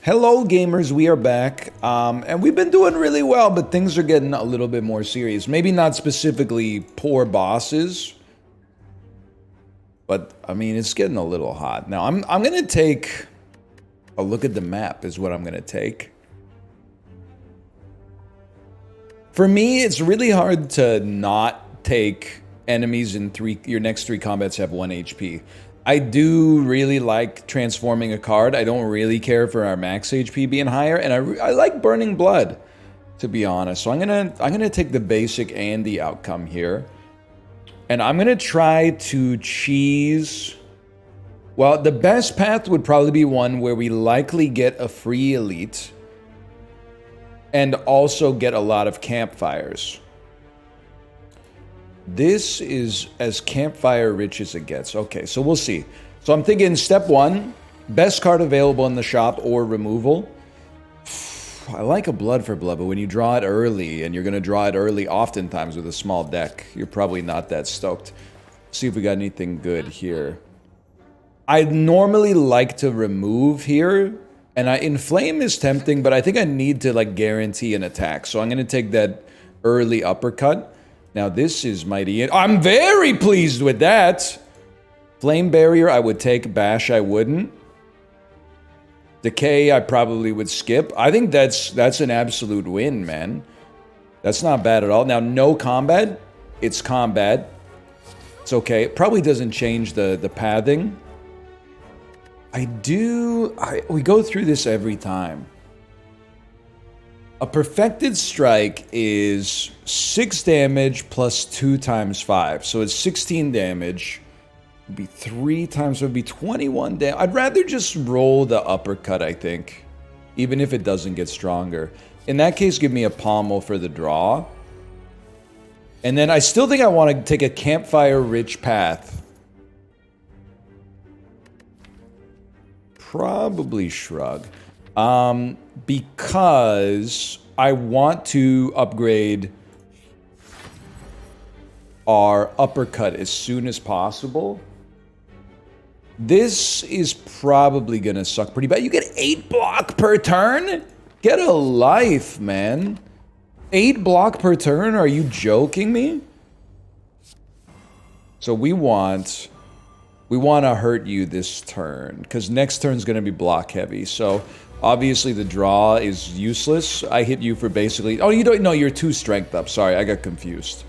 Hello gamers, we are back, and we've been doing really well, but things are getting a little bit more serious. Maybe not specifically poor bosses, but I mean, it's getting a little hot. Now, I'm gonna take a look at the map is what I'm gonna take. For me, it's really hard to not take enemies in your next three combats have 1 HP. I do really like transforming a card. I don't really care for our max HP being higher, and I like burning blood, to be honest. So I'm gonna take the basic and the outcome here, and I'm gonna try to cheese. Well, the best path would probably be one where we likely get a free elite, and also get a lot of campfires. This is as campfire rich as it gets. Okay, so we'll see. So I'm thinking step one, best card available in the shop or removal. I like a blood for blood, but when you draw it early, and you're going to draw it early oftentimes with a small deck, you're probably not that stoked. See if we got anything good here. I'd normally like to remove here, and Inflame is tempting, but I think I need to like guarantee an attack. So I'm going to take that early uppercut. Now this is mighty. I'm very pleased with that. Flame Barrier I would take. Bash I wouldn't. Decay I probably would skip. I think that's an absolute win, man. That's not bad at all. Now no combat. It's combat. It's okay. It probably doesn't change the pathing. We go through this every time. A perfected strike is 6 damage plus 2 times 5. So it's 16 damage. It'd be 3 times, so it'd be 21 damage. I'd rather just roll the uppercut, I think. Even if it doesn't get stronger. In that case, give me a pommel for the draw. And then I still think I want to take a campfire-rich path. Probably shrug. Because I want to upgrade our uppercut as soon as possible. This is probably gonna suck pretty bad. You get 8 block per turn? Get a life, man. 8 block per turn? Are you joking me? So we want to hurt you this turn, because next turn's gonna be block heavy. So obviously the draw is useless. I hit you for basically... Oh, you don't... No, you're 2 strength up. Sorry, I got confused.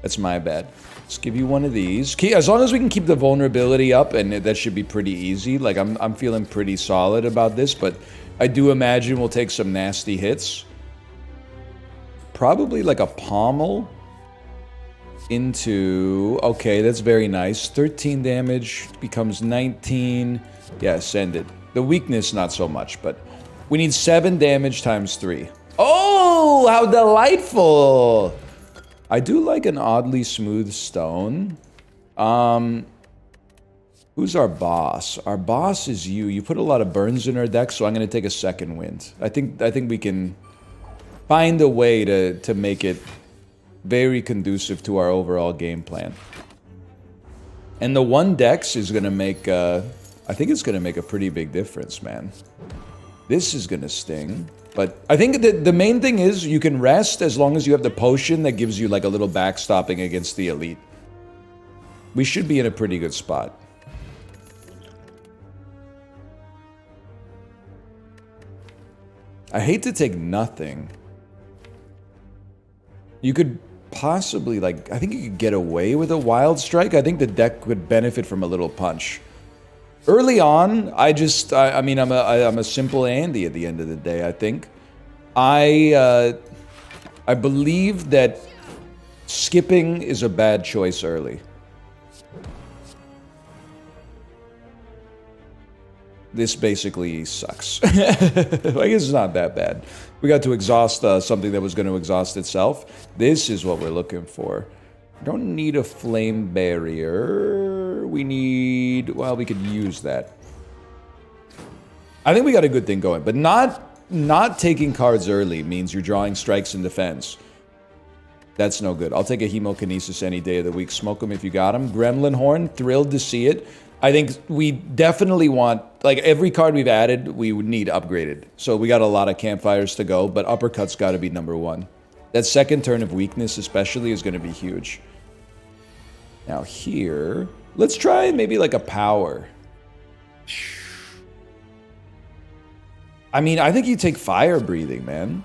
That's my bad. Let's give you one of these. As long as we can keep the vulnerability up, and that should be pretty easy. Like, I'm feeling pretty solid about this, but I do imagine we'll take some nasty hits. Probably like a pommel into... Okay, that's very nice. 13 damage becomes 19. Yeah, send it. The weakness, not so much, but we need 7 damage times 3. Oh, how delightful! I do like an oddly smooth stone. Who's our boss? Our boss is you. You put a lot of burns in our deck, so I'm going to take a second wind. I think we can find a way to make it very conducive to our overall game plan. And the 1 dex is going to make... I think it's going to make a pretty big difference, man. This is going to sting. But I think that the main thing is you can rest as long as you have the potion that gives you like a little backstopping against the elite. We should be in a pretty good spot. I hate to take nothing. You could possibly, like, I think you could get away with a wild strike. I think the deck could benefit from a little punch. Early on, I mean, I'm a simple Andy at the end of the day, I think. I believe that skipping is a bad choice early. This basically sucks. I guess it's not that bad. We got to exhaust something that was going to exhaust itself. This is what we're looking for. Don't need a flame barrier. We need... Well, we could use that. I think we got a good thing going. But not taking cards early means you're drawing strikes in defense. That's no good. I'll take a Hemokinesis any day of the week. Smoke them if you got them. Gremlin Horn, thrilled to see it. I think we definitely want, like, every card we've added, we would need upgraded. So we got a lot of campfires to go, but uppercut's got to be number one. That second turn of weakness especially is going to be huge. Now here, let's try maybe like a power. I mean, I think you take fire breathing, man.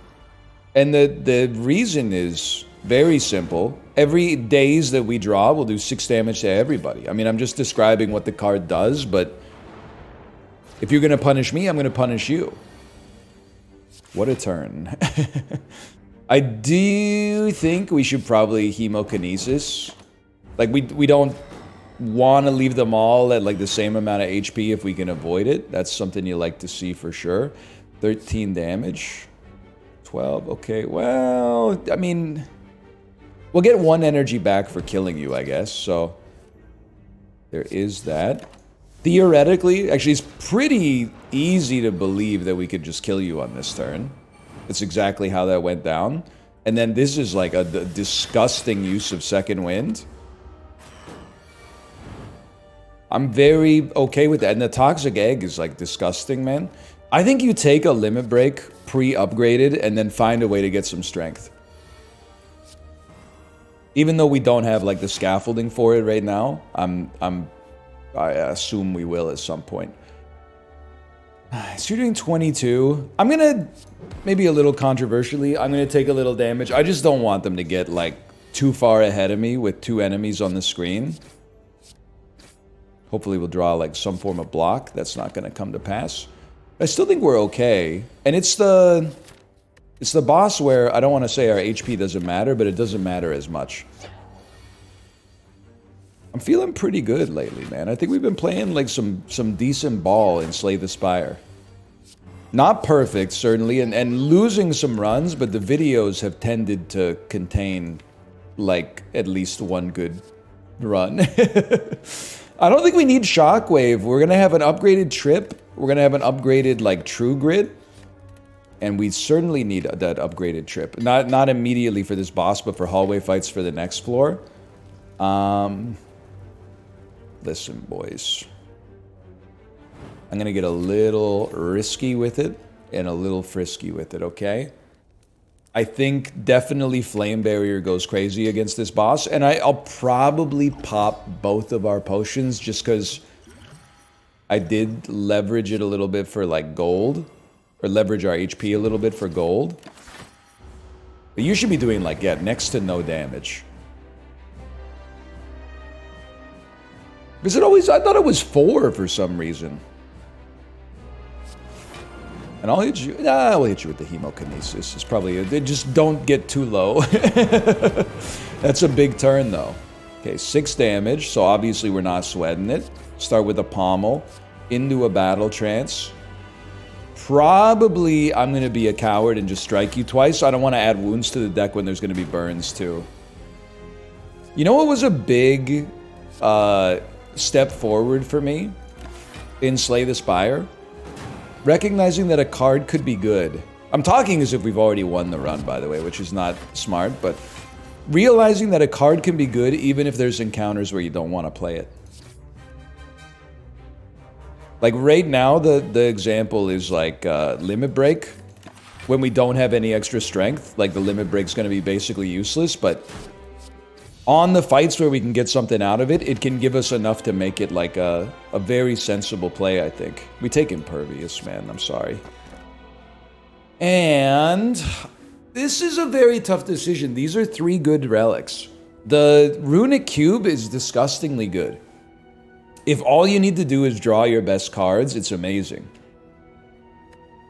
And the reason is very simple. Every days that we draw will do 6 damage to everybody. I mean, I'm just describing what the card does, but if you're going to punish me, I'm going to punish you. What a turn. I do think we should probably hemokinesis. Like, we don't want to leave them all at like the same amount of HP if we can avoid it. That's something you like to see for sure. 13 damage. 12, okay, well, I mean, we'll get 1 energy back for killing you, I guess, so there is that. Theoretically, actually, it's pretty easy to believe that we could just kill you on this turn. That's exactly how that went down. And then this is like a disgusting use of second wind. I'm very okay with that. And the toxic egg is like disgusting, man. I think you take a limit break pre-upgraded and then find a way to get some strength. Even though we don't have like the scaffolding for it right now, I assume we will at some point. So you're doing 22. I'm gonna, maybe a little controversially, I'm gonna take a little damage. I just don't want them to get like too far ahead of me with 2 enemies on the screen. Hopefully we'll draw like some form of block. That's not gonna come to pass. I still think we're okay. And it's the boss where I don't want to say our HP doesn't matter, but it doesn't matter as much. I'm feeling pretty good lately, man. I think we've been playing like some decent ball in Slay the Spire. Not perfect, certainly, and losing some runs, but the videos have tended to contain like at least 1 good run. I don't think we need Shockwave. We're gonna have an upgraded Trip. We're gonna have an upgraded like True Grit. And we certainly need that upgraded Trip. Not immediately for this boss, but for hallway fights for the next floor. Listen, boys. I'm gonna get a little risky with it and a little frisky with it, okay? I think definitely Flame Barrier goes crazy against this boss, and I'll probably pop both of our potions just because I did leverage it a little bit for like gold. Or leverage our HP a little bit for gold. But you should be doing like, yeah, next to no damage. Is it always, I thought it was 4 for some reason. And I'll hit you, I'll hit you with the hemokinesis. It's probably, just don't get too low. That's a big turn though. Okay, 6 damage, so obviously we're not sweating it. Start with a pommel, into a battle trance. Probably I'm going to be a coward and just strike you twice. I don't want to add wounds to the deck when there's going to be burns too. You know what was a big step forward for me in Slay the Spire? Recognizing that a card could be good. I'm talking as if we've already won the run, by the way, which is not smart, but realizing that a card can be good even if there's encounters where you don't want to play it. Like right now, the example is like Limit Break. When we don't have any extra strength, like the Limit Break's going to be basically useless, but on the fights where we can get something out of it, it can give us enough to make it like a very sensible play, I think. We take Impervious, man, I'm sorry. And this is a very tough decision. These are 3 good relics. The Runic Cube is disgustingly good. If all you need to do is draw your best cards, it's amazing.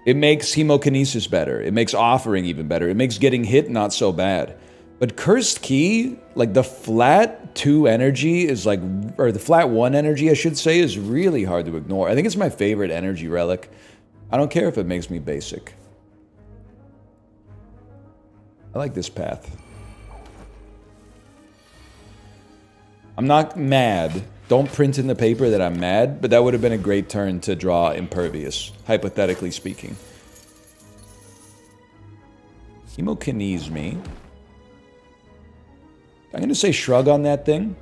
It makes Hemokinesis better. It makes Offering even better. It makes getting hit not so bad. But Cursed Key, like the flat 2 energy is like, or the flat 1 energy, I should say, is really hard to ignore. I think it's my favorite energy relic. I don't care if it makes me basic. I like this path. I'm not mad. Don't print in the paper that I'm mad, but that would have been a great turn to draw Impervious, hypothetically speaking. Hemokinese me. I'm going to say Shrug on that thing.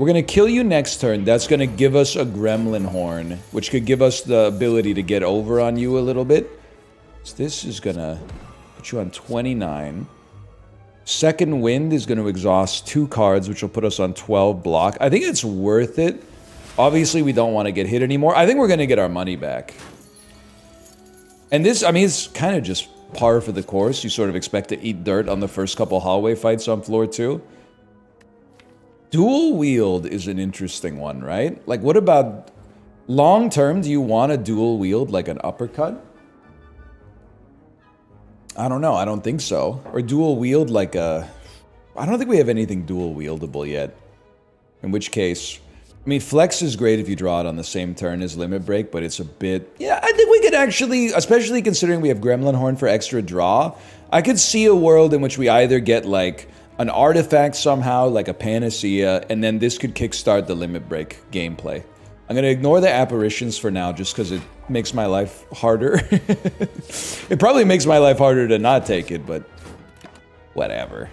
We're going to kill you next turn. That's going to give us a Gremlin Horn, which could give us the ability to get over on you a little bit. So this is going to put you on 29. Second Wind is going to exhaust 2 cards, which will put us on 12 block. I think it's worth it. Obviously, we don't want to get hit anymore. I think we're going to get our money back. And this, I mean, it's kind of just par for the course. You sort of expect to eat dirt on the first couple hallway fights on floor 2. Dual wield is an interesting one, right? Like, what about long term? Do you want a dual wield like an uppercut? I don't know. I don't think so. Or dual wield like a... I don't think we have anything dual wieldable yet. In which case... I mean, flex is great if you draw it on the same turn as limit break, but it's a bit... Yeah, I think we could actually, especially considering we have Gremlin Horn for extra draw, I could see a world in which we either get, like, an artifact somehow, like a Panacea, and then this could kickstart the limit break gameplay. I'm going to ignore the apparitions for now just because it makes my life harder. It probably makes my life harder to not take it, but whatever.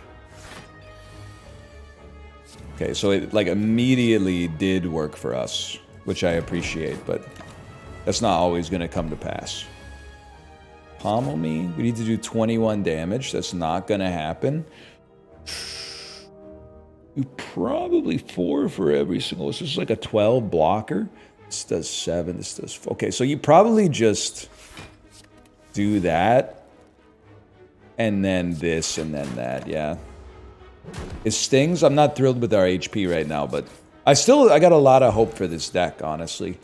Okay, so it, like, immediately did work for us, which I appreciate, but that's not always going to come to pass. Pommel me? We need to do 21 damage. That's not going to happen. You probably 4 for every single... This is like a 12 blocker. This does 7. This does... Okay, so you probably just do that. And then this, and then that, yeah. It stings. I'm not thrilled with our HP right now, but I got a lot of hope for this deck, honestly.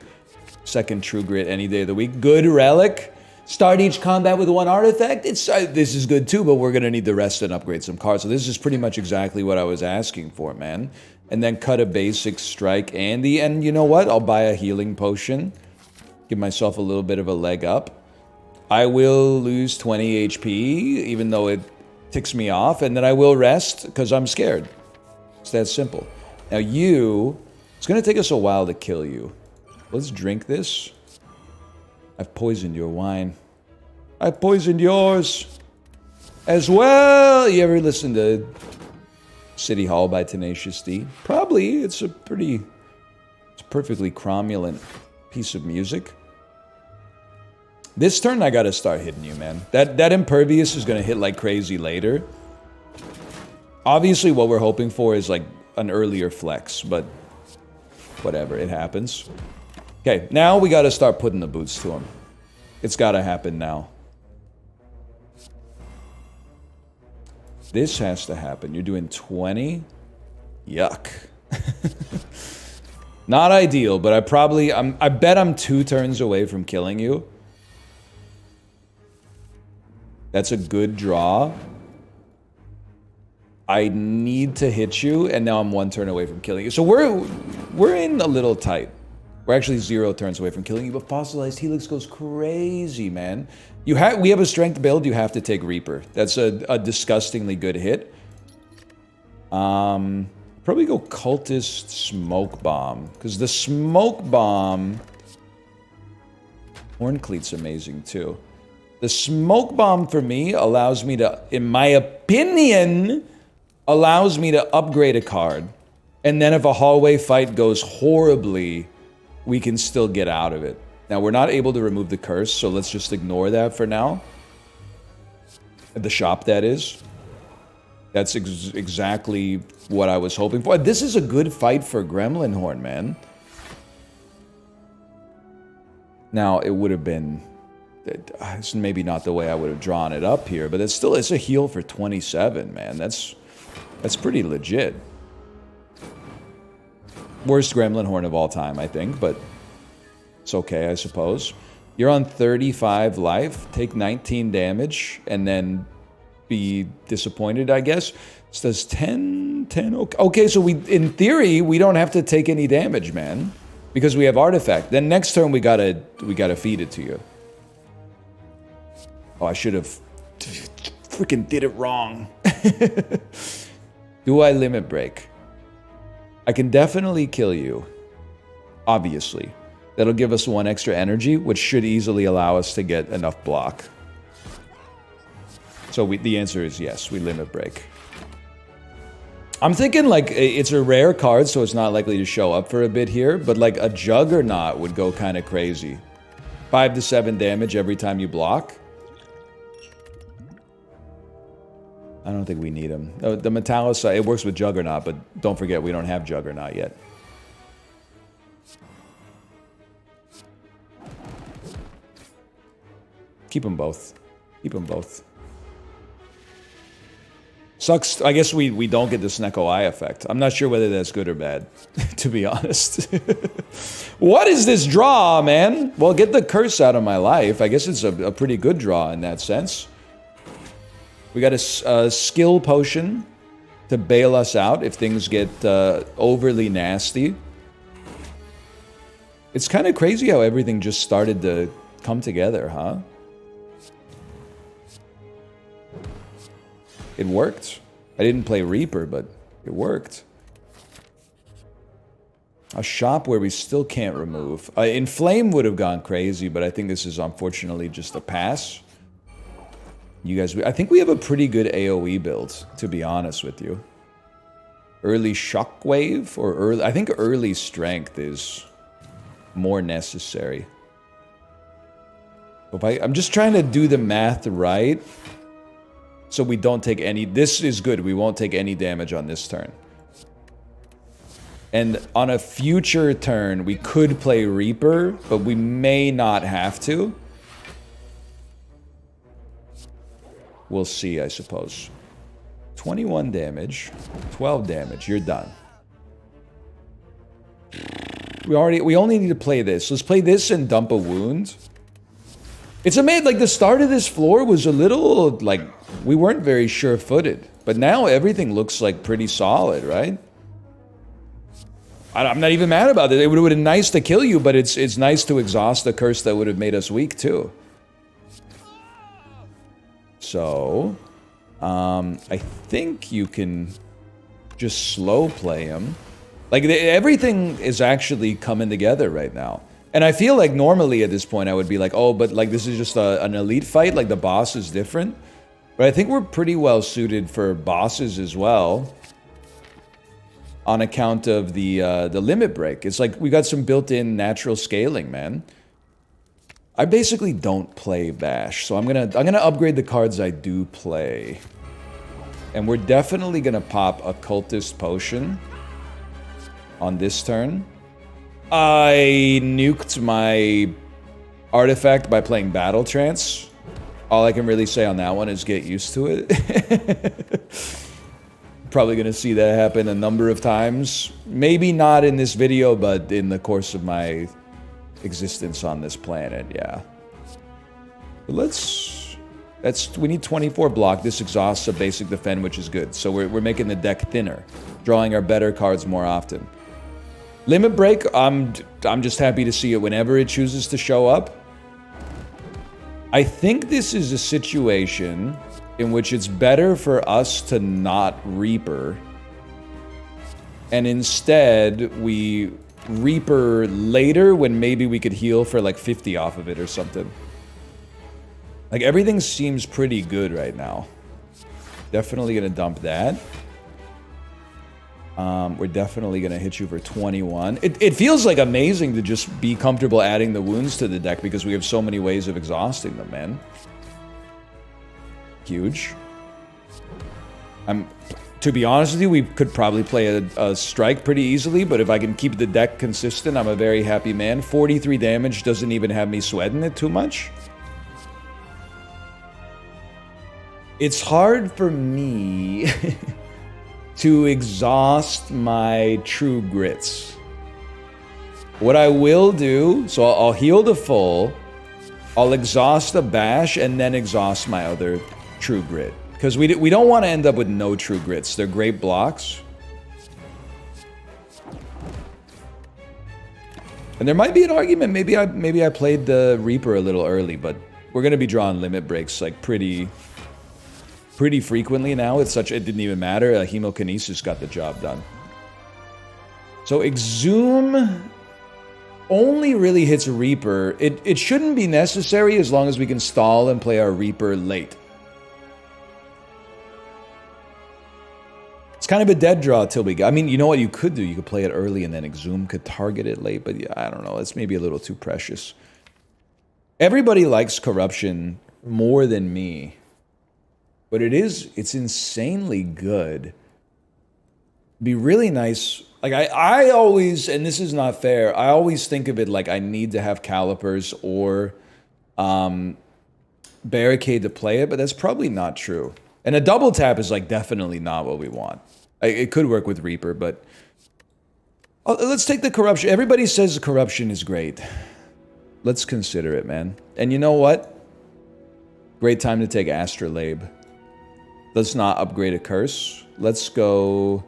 Second True Grit any day of the week. Good Relic. Start each combat with 1 artifact. This is good too, but we're going to need the rest and upgrade some cards. So this is pretty much exactly what I was asking for, man. And then cut a basic strike Andy. And you know what? I'll buy a healing potion. Give myself a little bit of a leg up. I will lose 20 HP, even though it ticks me off, and then I will rest because I'm scared. It's that simple. Now it's going to take us a while to kill you. Let's drink this. I've poisoned your wine. I've poisoned yours as well. You ever listen to City Hall by Tenacious D? Probably. It's a perfectly cromulent piece of music. This turn, I gotta start hitting you, man. That Impervious is gonna hit like crazy later. Obviously, what we're hoping for is like an earlier flex, but whatever, it happens. Okay, now we gotta start putting the boots to him. It's gotta happen now. This has to happen. You're doing 20? Yuck. Not ideal, but I bet I'm 2 turns away from killing you. That's a good draw. I need to hit you, and now I'm 1 turn away from killing you. So we're in a little tight. We're actually 0 turns away from killing you, but Fossilized Helix goes crazy, man. We have a strength build, you have to take Reaper. That's a disgustingly good hit. Probably go Cultist Smoke Bomb, because the Smoke Bomb... Horncleat's amazing, too. The Smoke Bomb, for me, allows me to, in my opinion, allows me to upgrade a card. And then if a hallway fight goes horribly, we can still get out of it. Now, we're not able to remove the curse, so let's just ignore that for now. The shop, that is. That's exactly what I was hoping for. This is a good fight for Gremlin Horn, man. Now, it would have been... It's maybe not the way I would have drawn it up here, but it's a heal for 27, man. That's pretty legit. Worst Gremlin Horn of all time, I think, but it's okay, I suppose. You're on 35 life, take 19 damage, and then be disappointed, I guess. This does 10, okay. Okay, so in theory, we don't have to take any damage, man, because we have Artifact. Then next turn, we gotta feed it to you. Oh, I should have freaking did it wrong. Do I limit break? I can definitely kill you. Obviously. That'll give us 1 extra energy, which should easily allow us to get enough block. So the answer is yes, we limit break. I'm thinking like it's a rare card, so it's not likely to show up for a bit here, but like a Juggernaut would go kind of crazy. 5 to 7 damage every time you block. I don't think we need him. The Metallicite, it works with Juggernaut, but don't forget we don't have Juggernaut yet. Keep them both. Keep them both. Sucks. I guess we don't get the Snecko Eye effect. I'm not sure whether that's good or bad, to be honest. What is this draw, man? Well, get the curse out of my life. I guess it's a pretty good draw in that sense. We got a skill potion to bail us out if things get overly nasty. It's kind of crazy how everything just started to come together, huh? It worked. I didn't play Reaper, but it worked. A shop where we still can't remove. Inflame would have gone crazy, but I think this is unfortunately just a pass. You guys, I think we have a pretty good AoE build, to be honest with you. Early Shockwave, or early, I think early Strength is more necessary. I'm just trying to do the math right. So we don't take any... This is good. We won't take any damage on this turn. And on a future turn, we could play Reaper, but we may not have to. We'll see, I suppose. 21 damage. 12 damage. You're done. We only need to play this. Let's play this and dump a wound. It's amazing, like the start of this floor was a little, like, we weren't very sure-footed. But now everything looks like pretty solid, right? I'm not even mad about it. It would have been nice to kill you, but it's nice to exhaust the curse that would have made us weak too. So, I think you can just slow play him. Like, everything is actually coming together right now. And I feel like normally at this point I would be like, oh, but like this is just an elite fight, like the boss is different. But I think we're pretty well suited for bosses as well. On account of the limit break. It's like we got some built-in natural scaling, man. I basically don't play Bash, so I'm gonna upgrade the cards I do play. And we're definitely gonna pop Occultist Potion on this turn. I nuked my artifact by playing Battle Trance. All I can really say on that one is get used to it. Probably going to see that happen a number of times. Maybe not in this video, but in the course of my existence on this planet, yeah. But we need 24 block. This exhausts a basic defend, which is good. So we're making the deck thinner, drawing our better cards more often. Limit Break, I'm just happy to see it whenever it chooses to show up. I think this is a situation in which it's better for us to not Reaper. And instead, we Reaper later when maybe we could heal for like 50 off of it or something. Like everything seems pretty good right now. Definitely gonna dump that. We're definitely going to hit you for 21. It feels like amazing to just be comfortable adding the wounds to the deck because we have so many ways of exhausting them, man. Huge. To be honest with you, we could probably play a strike pretty easily, but if I can keep the deck consistent, I'm a very happy man. 43 damage doesn't even have me sweating it too much. It's hard for me... to exhaust my true grits. What I will do, so I'll heal the full, I'll exhaust the bash, and then exhaust my other true grit. Because we don't want to end up with no true grits. They're great blocks. And there might be an argument, maybe I played the Reaper a little early, but we're going to be drawing limit breaks like pretty frequently now. It didn't even matter. Hemokinesis got the job done. So Exhume only really hits Reaper. It shouldn't be necessary as long as we can stall and play our Reaper late. It's kind of a dead draw till we get... I mean, you know what you could do? You could play it early and then Exhume could target it late. But yeah, I don't know. It's maybe a little too precious. Everybody likes Corruption more than me. But it's insanely good. Be really nice. Like, I always, and this is not fair, I always think of it like I need to have Calipers or Barricade to play it, but that's probably not true. And a double tap is like definitely not what we want. It could work with Reaper, but let's take the Corruption. Everybody says the Corruption is great. Let's consider it, man. And you know what? Great time to take Astrolabe. Let's not upgrade a curse. Let's go...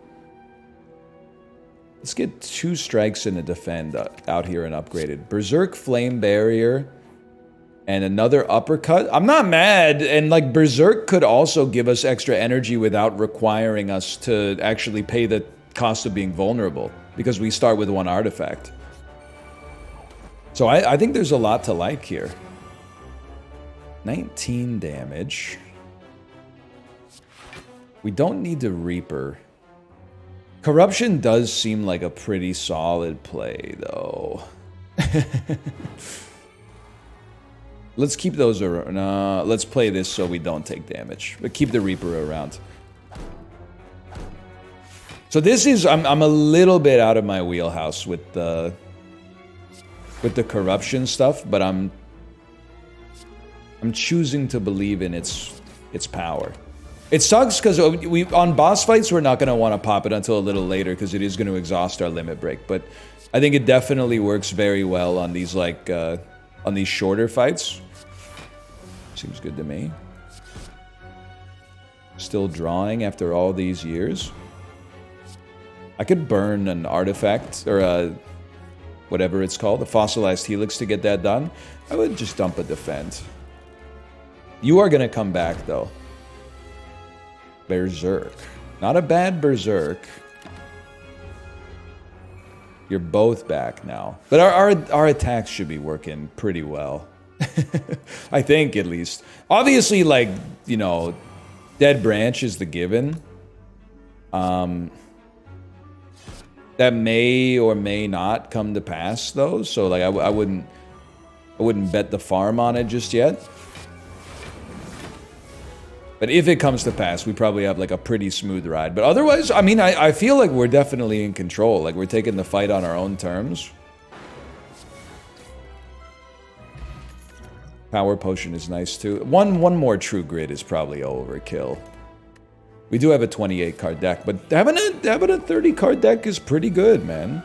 Let's get 2 strikes and a defend out here and upgraded. Berserk Flame Barrier and another uppercut. I'm not mad, and like Berserk could also give us extra energy without requiring us to actually pay the cost of being vulnerable, because we start with 1 artifact. So I think there's a lot to like here. 19 damage. We don't need the Reaper. Corruption does seem like a pretty solid play, though. Let's keep those around. Let's play this so we don't take damage. But keep the Reaper around. So this is... I'm a little bit out of my wheelhouse with the Corruption stuff, but I'm choosing to believe in its power. It sucks because on boss fights we're not going to want to pop it until a little later because it is going to exhaust our limit break. But I think it definitely works very well on these on these shorter fights. Seems good to me. Still drawing after all these years. I could burn an artifact or whatever it's called, the fossilized helix, to get that done. I would just dump a defend. You are going to come back though. Berserk. Not a bad Berserk. You're both back now. But our attacks should be working pretty well. I think, at least. Obviously, like, you know, Dead Branch is the given. That may or may not come to pass, though. So, like, I wouldn't bet the farm on it just yet. But if it comes to pass, we probably have like a pretty smooth ride. But otherwise, I mean, I feel like we're definitely in control. Like we're taking the fight on our own terms. Power Potion is nice too. One more True Grit is probably overkill. We do have a 28 card deck, but having a 30 card deck is pretty good, man.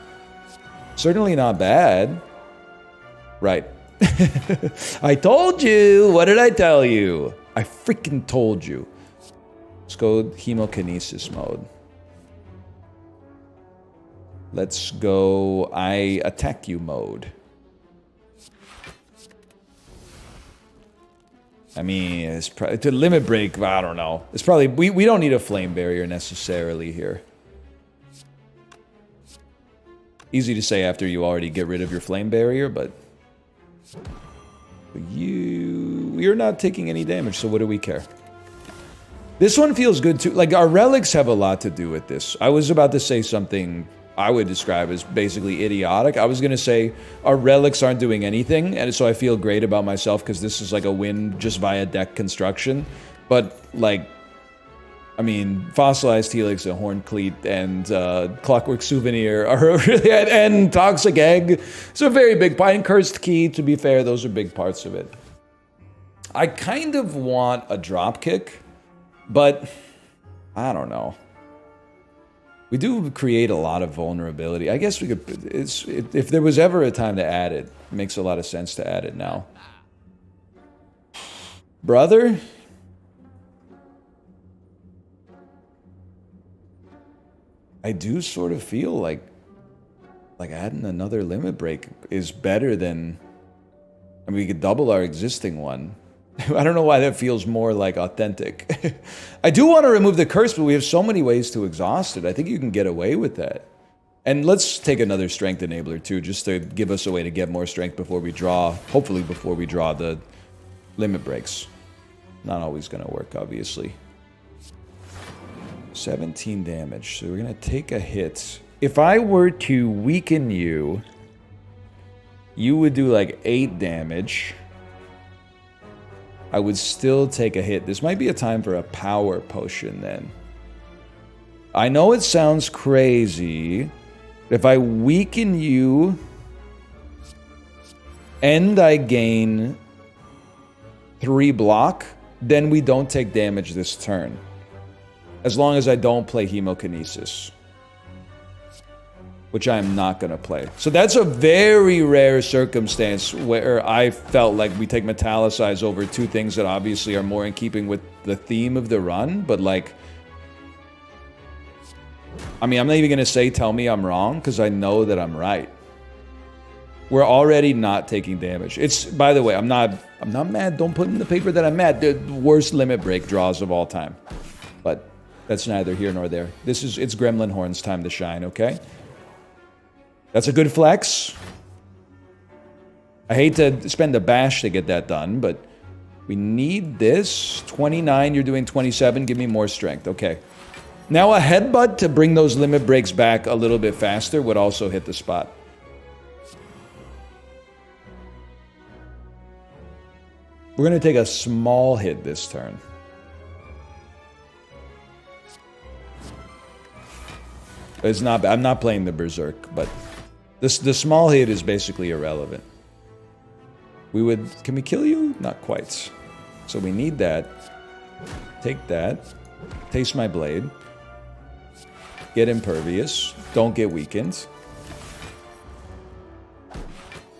Certainly not bad. Right. I told you! What did I tell you? I freaking told you. Let's go Hemokinesis mode. Let's go I attack you mode. I mean, it's probably to limit break, I don't know. It's probably we don't need a flame barrier necessarily here. Easy to say after you already get rid of your flame barrier, but you're not taking any damage, so what do we care? This one feels good too. Like, our relics have a lot to do with this. I was about to say something I would describe as basically idiotic. I was going to say our relics aren't doing anything, and so I feel great about myself because this is like a win just via deck construction. But, like, I mean, Fossilized Helix and Horn Cleat and Clockwork Souvenir are really... And Toxic Egg. It's a very big part. And Cursed Key, to be fair, those are big parts of it. I kind of want a dropkick, but I don't know. We do create a lot of vulnerability. I guess we could... if there was ever a time to add it, it makes a lot of sense to add it now. Brother? I do sort of feel like adding another limit break is better than... I mean, we could double our existing one. I don't know why that feels more like authentic. I do want to remove the curse, but we have so many ways to exhaust it. I think you can get away with that. And let's take another strength enabler too, just to give us a way to get more strength before we draw, hopefully before we draw the limit breaks. Not always going to work, obviously. 17 damage. So we're going to take a hit. If I were to weaken you, you would do like 8 damage. I would still take a hit. This might be a time for a power potion then. I know it sounds crazy. If I weaken you and I gain 3 block, then we don't take damage this turn. As long as I don't play Hemokinesis. Which I am not going to play. So that's a very rare circumstance where I felt like we take Metallicize over 2 things that obviously are more in keeping with the theme of the run. But like, I mean, I'm not even going to say tell me I'm wrong because I know that I'm right. We're already not taking damage. It's, by the way, I'm not mad. Don't put in the paper that I'm mad. The worst limit break draws of all time. But that's neither here nor there. It's Gremlin Horn's time to shine, okay? That's a good flex. I hate to spend a bash to get that done, but we need this. 29, you're doing 27. Give me more strength. Okay. Now a headbutt to bring those limit breaks back a little bit faster would also hit the spot. We're going to take a small hit this turn. It's not bad. I'm not playing the Berserk, but the small hit is basically irrelevant. Can we kill you? Not quite. So we need that. Take that. Taste my blade. Get impervious. Don't get weakened.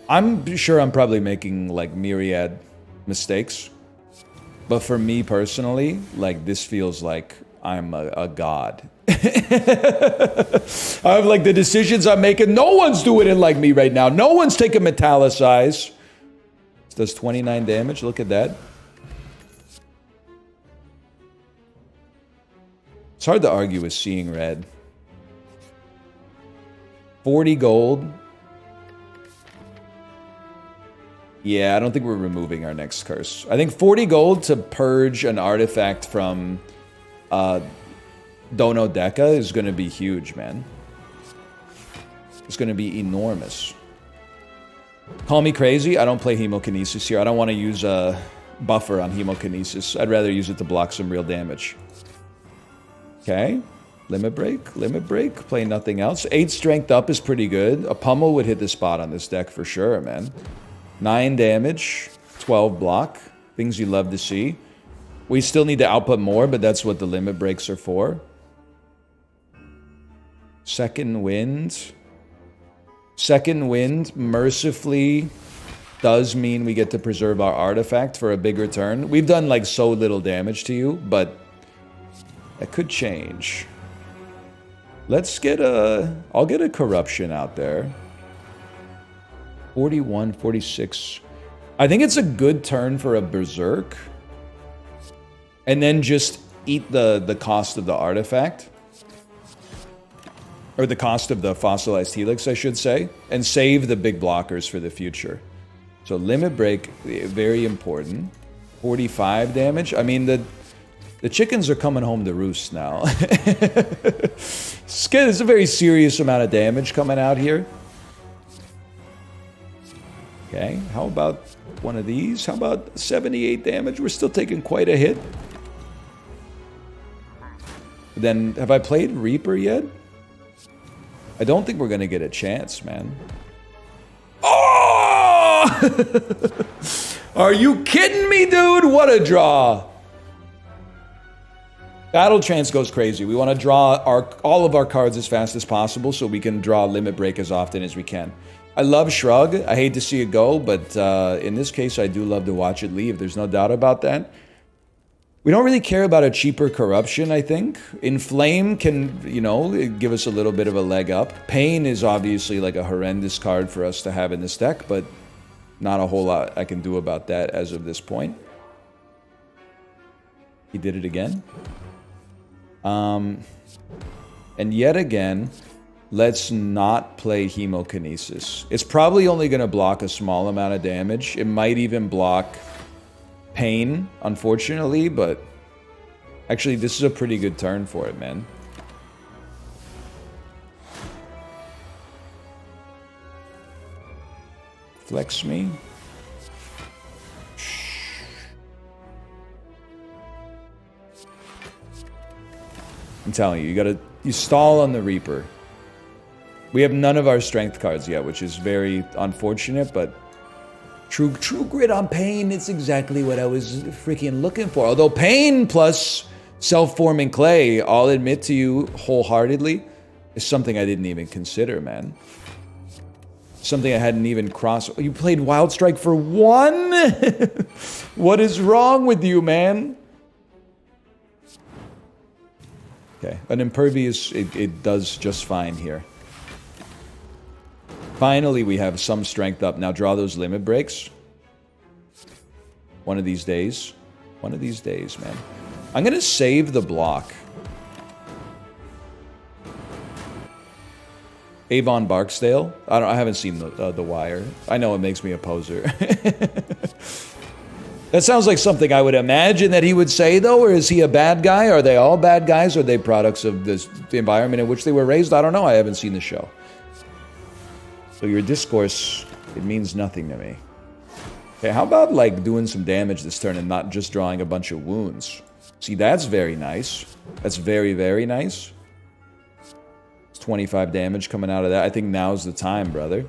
I'm sure I'm probably making like myriad mistakes. But for me personally, like this feels like I'm a god. I have like the decisions I'm making. No one's doing it like me right now. No one's taking Metallicize. This does 29 damage. Look at that. It's hard to argue with seeing red. 40 gold. Yeah, I don't think we're removing our next curse. I think 40 gold to purge an artifact from Dono Deca is going to be huge, man. It's going to be enormous. Call me crazy. I don't play Hemokinesis here. I don't want to use a buffer on Hemokinesis. I'd rather use it to block some real damage. Okay. Limit break. Play nothing else. 8 strength up is pretty good. A pummel would hit the spot on this deck for sure, man. 9 damage. 12 block. Things you love to see. We still need to output more, but that's what the limit breaks are for. Second wind. Second wind mercifully does mean we get to preserve our artifact for a bigger turn. We've done like so little damage to you, but that could change. Let's get I'll get a corruption out there. 41, 46. I think it's a good turn for a berserk. And then just eat the cost of the artifact. Or the cost of the fossilized helix, I should say. And save the big blockers for the future. So limit break, very important. 45 damage. I mean, the chickens are coming home to roost now. It's a very serious amount of damage coming out here. Okay, how about one of these? How about 78 damage? We're still taking quite a hit. Then, have I played Reaper yet? I don't think we're going to get a chance, man. Oh! Are you kidding me, dude? What a draw. Battle Trance goes crazy. We want to draw all of our cards as fast as possible so we can draw Limit Break as often as we can. I love Shrug. I hate to see it go, but in this case, I do love to watch it leave. There's no doubt about that. We don't really care about a cheaper Corruption, I think. Inflame can, you know, give us a little bit of a leg up. Pain is obviously like a horrendous card for us to have in this deck, but not a whole lot I can do about that as of this point. He did it again. And yet again, let's not play Hemokinesis. It's probably only going to block a small amount of damage. It might even block Pain, unfortunately, but Actually, this is a pretty good turn for it, man. Flex me. I'm telling you, you stall on the Reaper. We have none of our strength cards yet, which is very unfortunate, but true grit on Pain, it's exactly what I was freaking looking for. Although Pain plus self-forming clay, I'll admit to you wholeheartedly, is something I didn't even consider, man. Something I hadn't even crossed. You played Wild Strike for 1? What is wrong with you, man? Okay, an Impervious, it does just fine here. Finally, we have some strength up. Now draw those limit breaks. One of these days. One of these days, man. I'm going to save the block. Avon Barksdale. I haven't seen the Wire. I know it makes me a poser. That sounds like something I would imagine that he would say, though, or is he a bad guy? Are they all bad guys? Are they products of the environment in which they were raised? I don't know. I haven't seen the show. So your discourse, it means nothing to me. Okay, how about, like, doing some damage this turn and not just drawing a bunch of wounds? See, that's very nice. That's very, very nice. 25 damage coming out of that. I think now's the time, brother.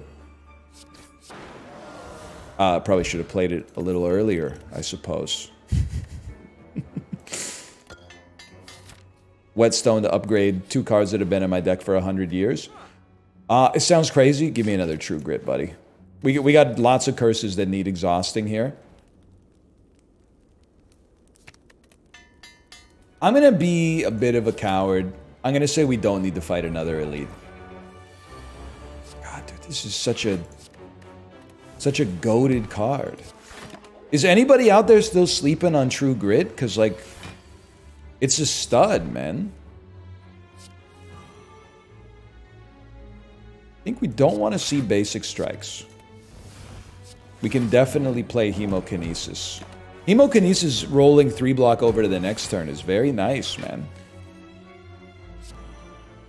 Probably should have played it a little earlier, I suppose. Whetstone to upgrade 2 cards that have been in my deck for 100 years. It sounds crazy. Give me another True Grit, buddy. We got lots of curses that need exhausting here. I'm going to be a bit of a coward. I'm going to say we don't need to fight another elite. God, dude, this is such a goated card. Is anybody out there still sleeping on True Grit? Because, like, it's a stud, man. I think we don't want to see basic strikes. We can definitely play Hemokinesis. Hemokinesis rolling 3 block over to the next turn is very nice, man.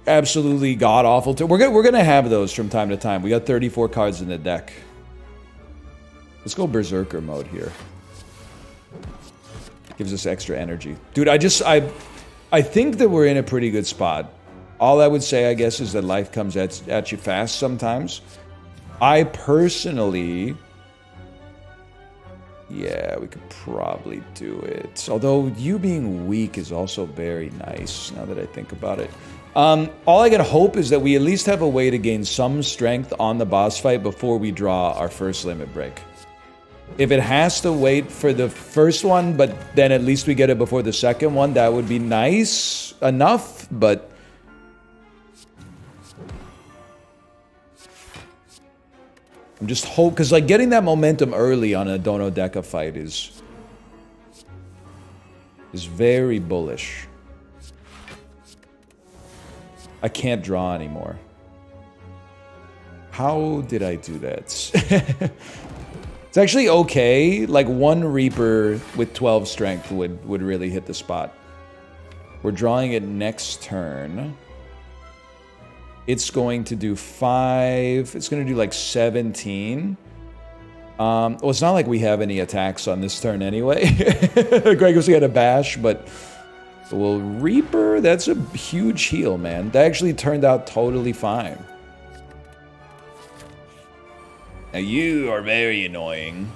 Absolutely god-awful. We're gonna have those from time to time. We got 34 cards in the deck. Let's go Berserker mode here. Gives us extra energy. Dude, I think that we're in a pretty good spot. All I would say, I guess, is that life comes at you fast sometimes. I personally... Yeah, we could probably do it. Although you being weak is also very nice, now that I think about it. All I can hope is that we at least have a way to gain some strength on the boss fight before we draw our first limit break. If it has to wait for the first one, but then at least we get it before the second one, that would be nice enough, but... I'm just hope, because like getting that momentum early on a Dono Deca fight is very bullish. I can't draw anymore. How did I do that? It's actually okay. Like 1 Reaper with 12 strength would really hit the spot. We're drawing it next turn. It's going to do 5. It's going to do like 17. Well, it's not like we have any attacks on this turn anyway. Greg was going to bash, but... Well, Reaper, that's a huge heal, man. That actually turned out totally fine. Now, you are very annoying.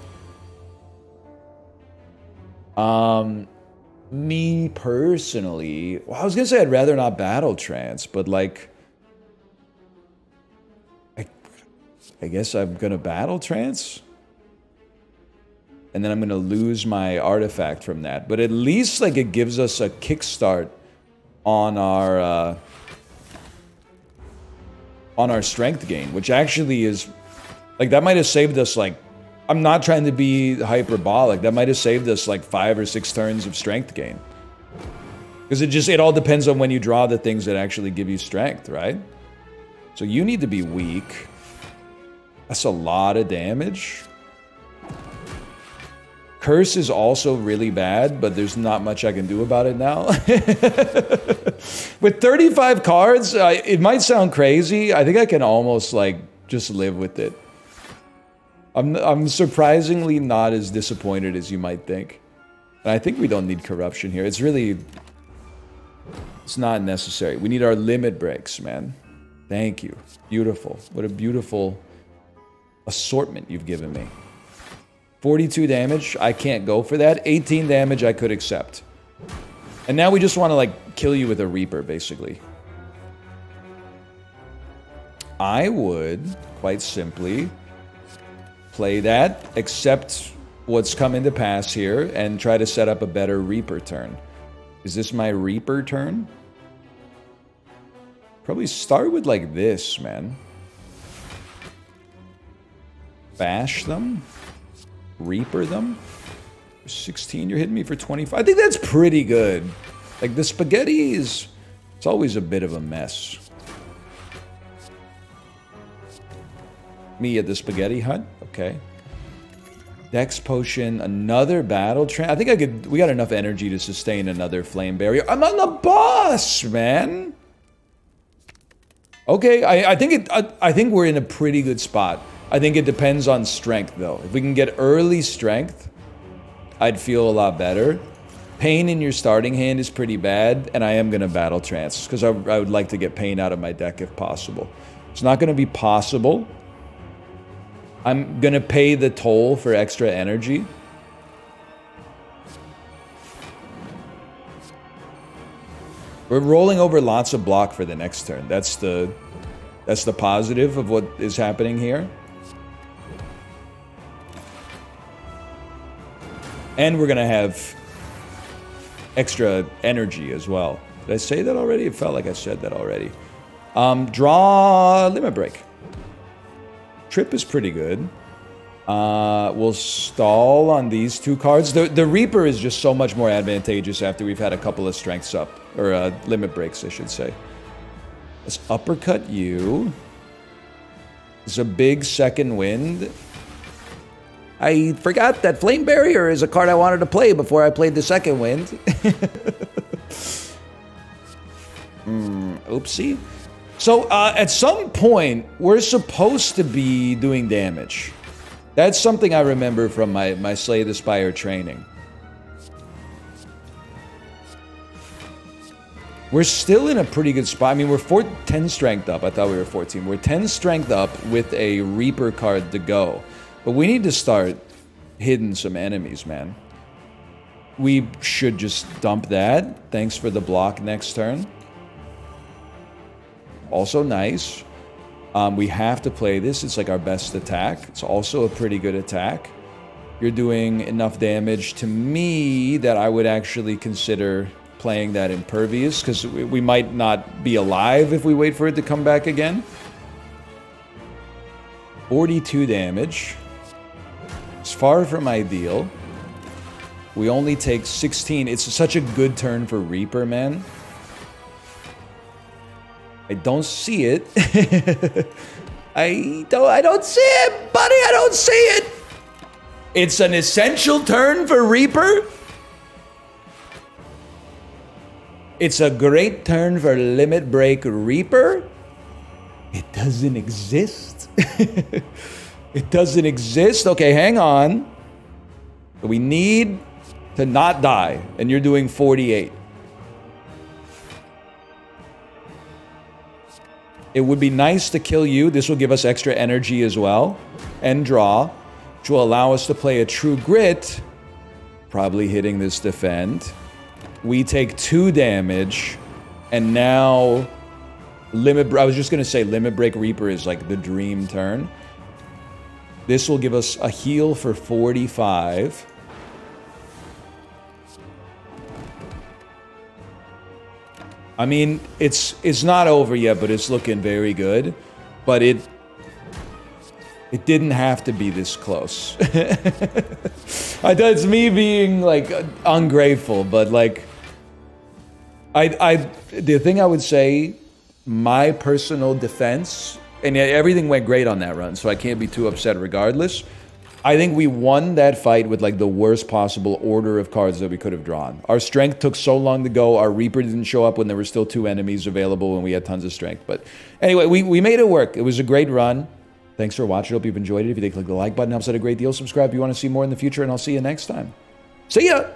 Me personally... Well, I was going to say I'd rather not Battle Trance, but like... I guess I'm going to Battle Trance? And then I'm going to lose my artifact from that. But at least like it gives us a kickstart on our strength gain, which actually is like that might have saved us like I'm not trying to be hyperbolic. That might have saved us like 5 or 6 turns of strength gain. Because it all depends on when you draw the things that actually give you strength, right? So you need to be weak. That's a lot of damage. Curse is also really bad, but there's not much I can do about it now. With 35 cards, it might sound crazy. I think I can almost like just live with it. I'm surprisingly not as disappointed as you might think. And I think we don't need corruption here. It's not necessary. We need our limit breaks, man. Thank you. Beautiful. What a beautiful assortment you've given me. 42 damage, I can't go for that. 18 damage, I could accept. And now we just want to, like, kill you with a Reaper, basically. I would, quite simply, play that, accept what's coming to pass here, and try to set up a better Reaper turn. Is this my Reaper turn? Probably start with, like, this, man. Bash them. Reaper them. 16, you're hitting me for 25. I think that's pretty good. Like, the spaghetti is... It's always a bit of a mess. Me at the spaghetti hut? Okay. Dex potion, another battle train. I think we got enough energy to sustain another flame barrier. I'm on the boss, man! Okay, I think we're in a pretty good spot. I think it depends on strength, though. If we can get early strength, I'd feel a lot better. Pain in your starting hand is pretty bad, and I am going to battle trance, because I would like to get pain out of my deck if possible. It's not going to be possible. I'm going to pay the toll for extra energy. We're rolling over lots of block for the next turn. That's the positive of what is happening here. And we're going to have extra energy as well. Did I say that already? It felt like I said that already. Draw Limit Break. Trip is pretty good. We'll stall on these two cards. The Reaper is just so much more advantageous after we've had a couple of strengths up. Or limit breaks, I should say. Let's uppercut you. It's a big second wind. I forgot that Flame Barrier is a card I wanted to play before I played the second wind. Oopsie. So, at some point, we're supposed to be doing damage. That's something I remember from my Slay the Spire training. We're still in a pretty good spot. I mean, we're 10 strength up. I thought we were 14. We're 10 strength up with a Reaper card to go. But we need to start hitting some enemies, man. We should just dump that. Thanks for the block next turn. Also nice. We have to play this. It's like our best attack. It's also a pretty good attack. You're doing enough damage to me that I would actually consider playing that Impervious, because we might not be alive if we wait for it to come back again. 42 damage. It's far from ideal. We only take 16. It's such a good turn for Reaper, man. I don't see it. I don't see it, buddy. I don't see it. It's an essential turn for Reaper. It's a great turn for Limit Break Reaper. It doesn't exist. It doesn't exist. Okay, hang on. We need to not die, and you're doing 48. It would be nice to kill you. This will give us extra energy as well, and draw, which will allow us to play a True Grit, probably hitting this defend. We take 2 damage, and now I was just going to say Limit Break Reaper is like the dream turn. This will give us a heal for 45. I mean, it's not over yet, but it's looking very good. But it didn't have to be this close. It's me being like ungrateful, but like the thing I would say, my personal defense, and everything went great on that run, so I can't be too upset regardless. I think we won that fight with like the worst possible order of cards that we could have drawn. Our strength took so long to go. Our Reaper didn't show up when there were still 2 enemies available and we had tons of strength. But anyway, we made it work. It was a great run. Thanks for watching. Hope you've enjoyed it. If you did, click the like button. Helps out a great deal. Subscribe if you want to see more in the future, and I'll see you next time. See ya!